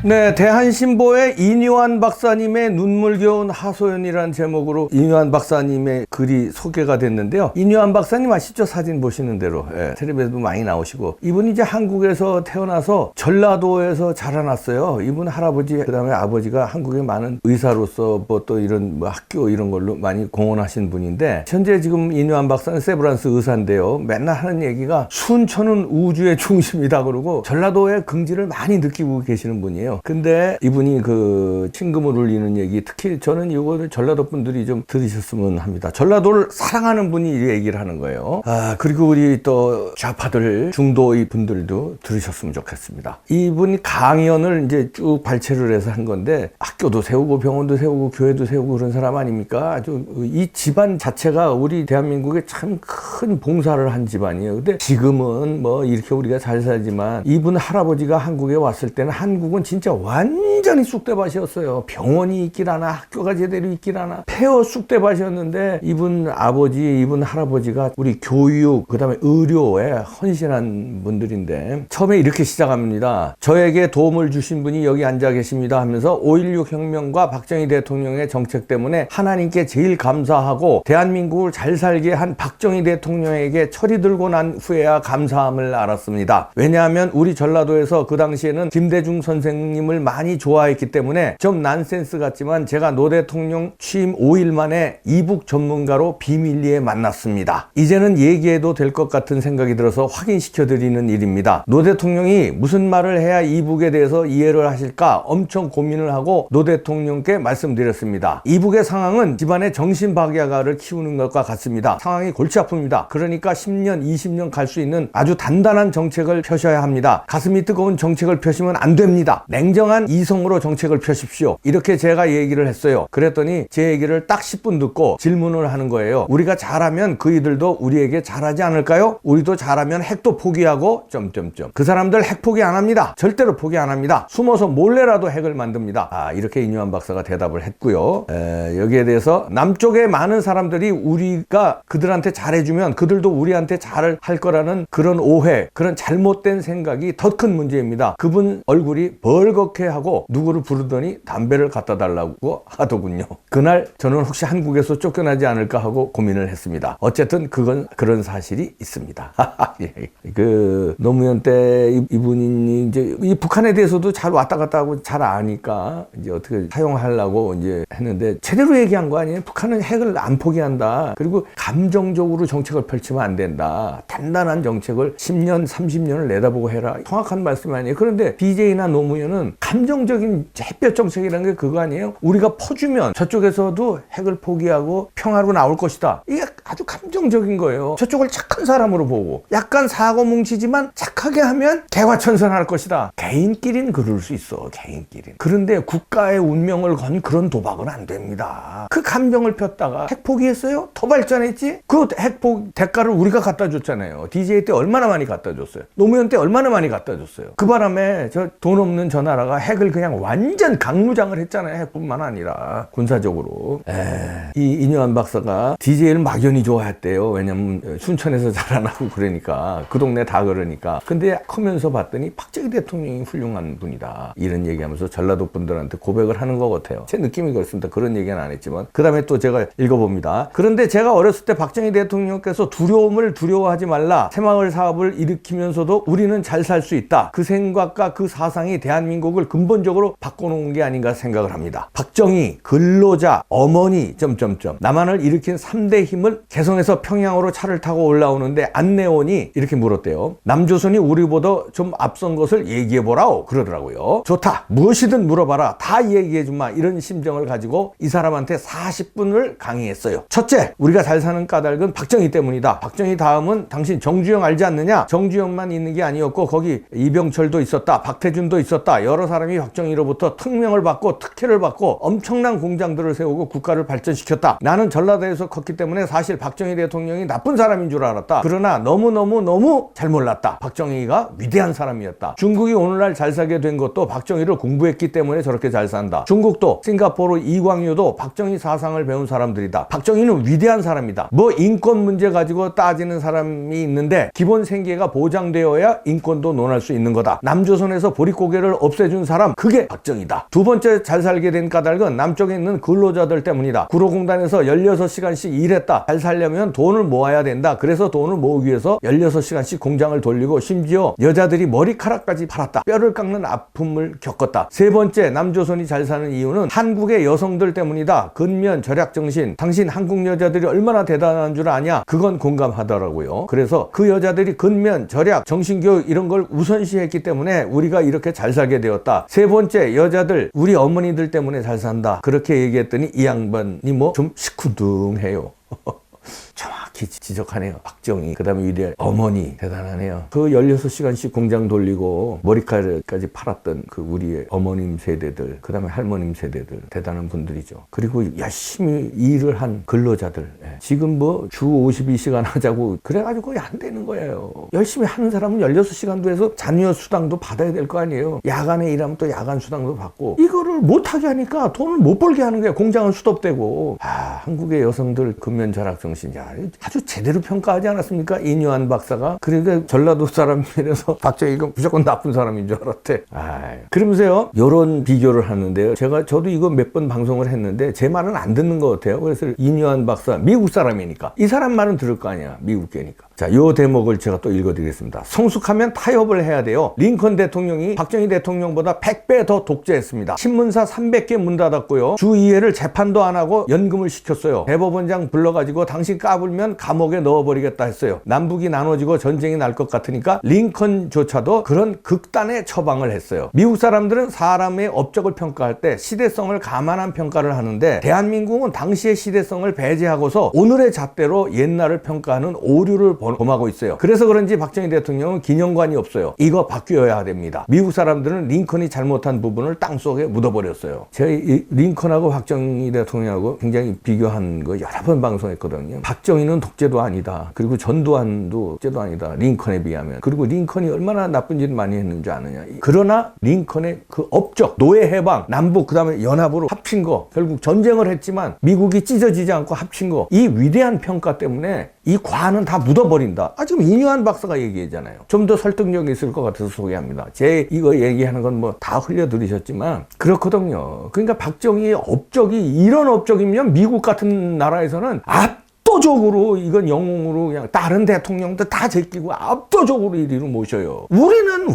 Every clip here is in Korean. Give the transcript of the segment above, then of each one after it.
네, 대한신보의 이뇨한 박사님의 눈물겨운 하소연이라는 제목으로 이뇨한 박사님의 글이 소개가 됐는데요. 이뇨한 박사님 아시죠? 사진 보시는 대로. 예, 텔레비에서도 많이 나오시고. 이분이 이제 한국에서 태어나서 전라도에서 자라났어요. 이분 할아버지, 그 다음에 아버지가 한국의 많은 의사로서 뭐 또 이런 뭐 학교 이런 걸로 많이 공헌하신 분인데, 현재 지금 이뇨한 박사는 세브란스 의사인데요. 맨날 하는 얘기가 순천은 우주의 중심이다 그러고 전라도의 긍지를 많이 느끼고 계시는 분이에요. 근데 이분이 그 친금을 울리는 얘기, 특히 저는 이거를 전라도 분들이 좀 들으셨으면 합니다. 전라도를 사랑하는 분이 이 얘기를 하는 거예요. 그리고 우리 또 좌파들, 중도의 분들도 들으셨으면 좋겠습니다. 이분이 강연을 이제 쭉 발췌를 해서 한 건데, 학교도 세우고 병원도 세우고 교회도 세우고 그런 사람 아닙니까? 아주 이 집안 자체가 우리 대한민국에 참 큰 봉사를 한 집안이에요. 근데 지금은 뭐 이렇게 우리가 잘 살지만, 이분 할아버지가 한국에 왔을 때는 한국은 진짜 완전히 쑥대밭이었어요. 병원이 있길 하나, 학교가 제대로 있길 하나, 폐허 쑥대밭이었는데, 이분 아버지, 이분 할아버지가 우리 교육, 그 다음에 의료에 헌신한 분들인데, 처음에 이렇게 시작합니다. 저에게 도움을 주신 분이 여기 앉아 계십니다 하면서 5.16 혁명과 박정희 대통령의 정책 때문에 하나님께 제일 감사하고, 대한민국을 잘 살게 한 박정희 대통령에게 철이 들고 난 후에야 감사함을 알았습니다. 왜냐하면 우리 전라도에서 그 당시에는 김대중 선생님을 많이 좋아했기 때문에, 좀 난센스 같지만 제가 노 대통령 취임 5일 만에 이북 전문가로 비밀리에 만났습니다. 이제는 얘기해도 될 것 같은 생각이 들어서 확인시켜 드리는 일입니다. 노 대통령이 무슨 말을 해야 이북에 대해서 이해를 하실까 엄청 고민을 하고 노 대통령께 말씀드렸습니다. 이북의 상황은 집안의 정신박약아를 키우는 것과 같습니다. 상황이 골치 아픕니다. 그러니까 10년, 20년 갈 수 있는 아주 단단한 정책을 펴셔야 합니다. 가슴이 뜨거운 정책을 펴시면 안 됩니다. 냉정한 이성으로 정책을 펴십시오. 이렇게 제가 얘기를 했어요. 그랬더니 제 얘기를 딱 10분 듣고 질문을 하는 거예요. 우리가 잘하면 그이들도 우리에게 잘하지 않을까요? 우리도 잘하면 핵도 포기하고 점점점. 그 사람들 핵 포기 안 합니다. 절대로 포기 안 합니다. 숨어서 몰래라도 핵을 만듭니다. 이렇게 이뇨한 박사가 대답을 했고요. 여기에 대해서 남쪽의 많은 사람들이 우리가 그들한테 잘해주면 그들도 우리한테 잘할 거라는 그런 오해, 그런 잘못된 생각이 더 큰 문제입니다. 그분 얼굴이 벌겋게 하고 누구를 부르더니 담배를 갖다 달라고 하더군요. 그날 저는 혹시 한국에서 쫓겨나지 않을까 하고 고민을 했습니다. 어쨌든 그건 그런 사실이 있습니다. 그 노무현 때 이분이 이제 이 북한에 대해서도 잘 왔다 갔다 하고 잘 아니까 이제 어떻게 사용하려고 이제 했는데, 제대로 얘기한 거 아니에요? 북한은 핵을 안 포기한다. 그리고 감정적으로 정책을 펼치면 안 된다. 단단한 정책을 10년, 30년을 내다보고 해라. 정확한 말씀 아니에요? 그런데 BJ나 노무현은 감정적인 햇볕 정책이라는 게 그거 아니에요? 우리가 퍼주면 저쪽에서도 핵을 포기하고 평화로 나올 것이다. 이게 아주 감정적인 거예요. 저쪽을 착한 사람으로 보고, 약간 사고 뭉치지만 착하게 하면 개화천선할 것이다. 개인끼리는 그럴 수 있어. 개인끼리는. 그런데 국가의 운명을 건 그런 도박은 안 됩니다. 그 감정을 폈다가 핵 포기했어요? 더 발전했지? 그 핵 대가를 우리가 갖다 줬잖아요. DJ 때 얼마나 많이 갖다 줬어요. 노무현 때 얼마나 많이 갖다 줬어요. 그 바람에 저 돈 없는 저 나라가 핵을 그냥 완전 강무장을 했잖아요. 핵뿐만 아니라 군사적으로. 이 이뇨한 박사가 DJ를 막연히 좋아했대요. 왜냐면 순천에서 자라나고 그러니까, 그 동네 다 그러니까. 근데 크면서 봤더니 박정희 대통령이 훌륭한 분이다, 이런 얘기하면서 전라도 분들한테 고백을 하는 것 같아요. 제 느낌이 그렇습니다. 그런 얘기는 안 했지만. 그 다음에 또 제가 읽어봅니다. 그런데 제가 어렸을 때 박정희 대통령께서 두려움을 두려워하지 말라, 새마을 사업을 일으키면서도 우리는 잘 살 수 있다, 그 생각과 그 사상이 대한민국을 근본적으로 바꿔놓은 게 아닌가 생각을 합니다. 박정희, 근로자, 어머니 점점점 남한을 일으킨 3대 힘을 개성에서 평양으로 차를 타고 올라오는데 안내원이 이렇게 물었대요. 남조선이 우리보다 좀 앞선 것을 얘기해보라오 그러더라고요. 좋다, 무엇이든 물어봐라, 다 얘기해주마, 이런 심정을 가지고 이 사람한테 40분을 강의했어요. 첫째, 우리가 잘 사는 까닭은 박정희 때문이다. 박정희 다음은 당신 정주영 알지 않느냐? 정주영만 있는 게 아니었고 거기 이병철도 있었다, 박태준도 있었다. 여러 사람이 박정희로부터 특명을 받고 특혜를 받고 엄청난 공장들을 세우고 국가를 발전시켰다. 나는 전라도에서 컸기 때문에 사실 박정희 대통령이 나쁜 사람인 줄 알았다. 그러나 너무 잘 몰랐다. 박정희가 위대한 사람이었다. 중국이 오늘날 잘 살게 된 것도 박정희를 공부했기 때문에 저렇게 잘 산다. 중국도 싱가포르 이광유도 박정희 사상을 배운 사람들이다. 박정희는 위대한 사람이다. 뭐 인권 문제 가지고 따지는 사람이 있는데 기본 생계가 보장되어야 인권도 논할 수 있는 거다. 남조선에서 보릿고개를 없애준 사람, 그게 박정희다. 두 번째 잘 살게 된 까닭은 남쪽에 있는 근로자들 때문이다. 구로공단에서 16시간씩 일했다. 잘 살려면 돈을 모아야 된다. 그래서 돈을 모으기 위해서 16시간씩 공장을 돌리고 심지어 여자들이 머리카락까지 팔았다. 뼈를 깎는 아픔을 겪었다. 세 번째 남조선이 잘 사는 이유는 한국의 여성들 때문이다. 근면 절약 정신. 당신 한국 여자들이 얼마나 대단한 줄 아냐? 그건 공감하더라고요. 그래서 그 여자들이 근면 절약 정신교육 이런 걸 우선시했기 때문에 우리가 이렇게 잘 살게 되었다. 세 번째 여자들 우리 어머니들 때문에 잘 산다. 그렇게 얘기했더니 이 양반이 뭐 좀 시큰둥해요. 정확히 지적하네요. 박정희, 그 다음에 위대 어머니 대단하네요. 그 16시간씩 공장 돌리고 머리카락까지 팔았던 그 우리의 어머님 세대들, 그 다음에 할머님 세대들 대단한 분들이죠. 그리고 열심히 일을 한 근로자들. 지금 뭐 주 52시간 하자고 그래가지고 거의 안 되는 거예요. 열심히 하는 사람은 16시간도 해서 잔여 수당도 받아야 될 거 아니에요. 야간에 일하면 또 야간 수당도 받고, 이거를 못하게 하니까 돈을 못 벌게 하는 거예요. 공장은 수도되고. 한국의 여성들 근면 절약 정신, 아주 제대로 평가하지 않았습니까? 이뇨한 박사가. 그러니까 전라도 사람이라서 박정희가 무조건 나쁜 사람인 줄 알았대. 그러면서요, 요런 비교를 하는데요. 저도 이거 몇 번 방송을 했는데 제 말은 안 듣는 것 같아요. 그래서 이뇨한 박사, 미국 사람이니까 이 사람 말은 들을 거 아니야, 미국계니까. 자, 요 대목을 제가 또 읽어드리겠습니다. 성숙하면 타협을 해야 돼요. 링컨 대통령이 박정희 대통령보다 100배 더 독재했습니다. 신문사 300개 문 닫았고요. 주 2회를 재판도 안 하고 연금을 시켰어요. 대법원장 불러가지고 당신 까불면 감옥에 넣어버리겠다 했어요. 남북이 나눠지고 전쟁이 날 것 같으니까 링컨조차도 그런 극단의 처방을 했어요. 미국 사람들은 사람의 업적을 평가할 때 시대성을 감안한 평가를 하는데, 대한민국은 당시의 시대성을 배제하고서 오늘의 잣대로 옛날을 평가하는 오류를 범하고 있어요. 그래서 그런지 박정희 대통령은 기념관이 없어요. 이거 바뀌어야 됩니다. 미국 사람들은 링컨이 잘못한 부분을 땅속에 묻어버렸어요. 제가 이 링컨하고 박정희 대통령하고 굉장히 비교한 거 여러 번 방송했거든요. 박정희는 독재도 아니다. 그리고 전두환도 독재도 아니다. 링컨에 비하면. 그리고 링컨이 얼마나 나쁜 짓을 많이 했는지 아느냐. 그러나 링컨의 그 업적, 노예 해방, 남북 그 다음에 연합으로 합친 거, 결국 전쟁을 했지만 미국이 찢어지지 않고 합친 거, 이 위대한 평가 때문에 이 과는 다 묻어버린다. 지금 이뇨한 박사가 얘기했잖아요. 좀 더 설득력이 있을 것 같아서 소개합니다. 제 이거 얘기하는 건 뭐 다 흘려 들으셨지만 그렇거든요. 그러니까 박정희의 업적이 이런 업적이면 미국 같은 나라에서는 압도적으로 이건 영웅으로 그냥 다른 대통령도 다 제끼고 압도적으로 1위로 모셔요. 우리는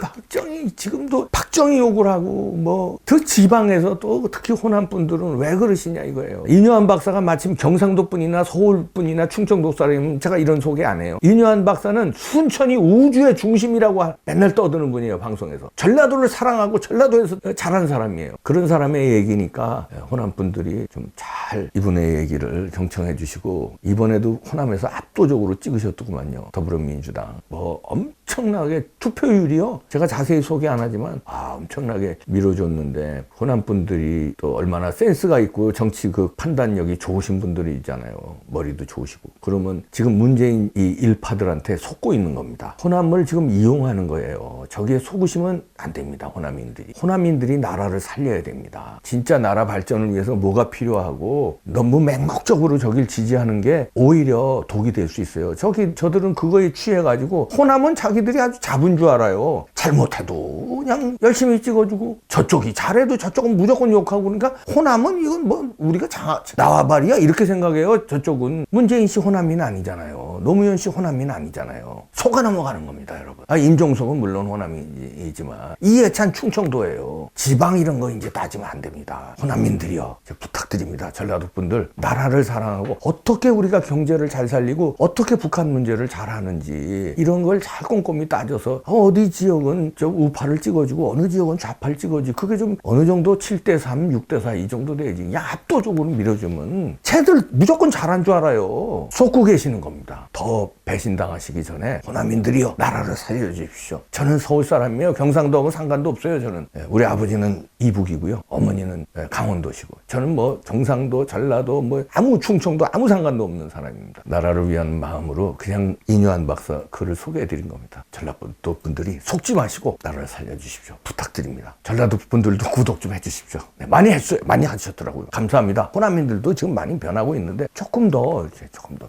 박정희 지금도 박정희 욕을 하고 뭐 그 지방에서 또 특히 호남 분들은 왜 그러시냐 이거예요. 이뇨한 박사가 마침 경상도 분이나 서울 분이나 충청도 사람이면 제가 이런 소개 안 해요. 이뇨한 박사는 순천이 우주의 중심이라고 맨날 떠드는 분이에요, 방송에서. 전라도를 사랑하고 전라도에서 자란 사람이에요. 그런 사람의 얘기니까 호남 분들이 좀 잘 이분의 얘기를 경청해 주시고, 이번에도 호남에서 압도적으로 찍으셨더구만요. 더불어민주당. 뭐 엄청나게 투표율이요, 제가 자세히 소개 안 하지만 엄청나게 밀어줬는데, 호남 분들이 또 얼마나 센스가 있고 정치 그 판단력이 좋으신 분들이 있잖아요. 머리도 좋으시고. 그러면 지금 문재인 이 일파들한테 속고 있는 겁니다. 호남을 지금 이용하는 거예요. 저기에 속으시면 안 됩니다. 호남인들이 나라를 살려야 됩니다. 진짜 나라 발전을 위해서 뭐가 필요하고, 너무 맹목적으로 저길 지지하는 게 오히려 독이 될 수 있어요. 저들은 그거에 취해가지고 호남은 자기들이 아주 잡은 줄 알아요. 잘못해도 그냥 열심히 찍어주고, 저쪽이 잘해도 저쪽은 무조건 욕하고, 그러니까 호남은 이건 뭐 우리가 나와바리야 이렇게 생각해요. 저쪽은 문재인 씨 호남인 아니잖아요. 노무현 씨 호남인 아니잖아요. 속아 넘어가는 겁니다, 여러분. 임종석은 물론 호남이지만 이해찬 충청도예요. 지방 이런 거 이제 따지면 안 됩니다. 호남민들이요, 부탁드립니다. 전라도 분들, 나라를 사랑하고 어떻게 우리가 경제를 잘 살리고 어떻게 북한 문제를 잘 하는지 이런 걸 잘 꼼꼼히 따져서 어디 지역은 지역은 좀 우파를 찍어주고 어느 지역은 좌파를 찍어주고 그게 좀 어느 정도 7대3, 6대4 이 정도 돼야지. 야, 압도적으로 밀어주면 쟤들 무조건 잘한 줄 알아요. 속고 계시는 겁니다. 더 배신당하시기 전에 호남민들이요, 나라를 살려주십시오. 저는 서울 사람이에요. 경상도하고 상관도 없어요. 저는. 우리 아버지는 이북이고요. 어머니는 강원도시고. 저는 뭐 경상도, 전라도, 뭐 아무 충청도 아무 상관도 없는 사람입니다. 나라를 위한 마음으로 그냥 이뇨한 박사 글을 소개해드린 겁니다. 전라도 분들이 속지 마시고 나라를 살려주십시오. 부탁드립니다. 전라도 분들도 구독 좀 해주십시오. 네, 많이 했어요. 많이 하셨더라고요. 감사합니다. 호남민들도 지금 많이 변하고 있는데 조금 더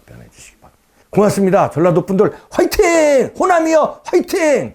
변해 주시기 바랍니다. 고맙습니다. 전라도 분들 화이팅! 호남이요 화이팅!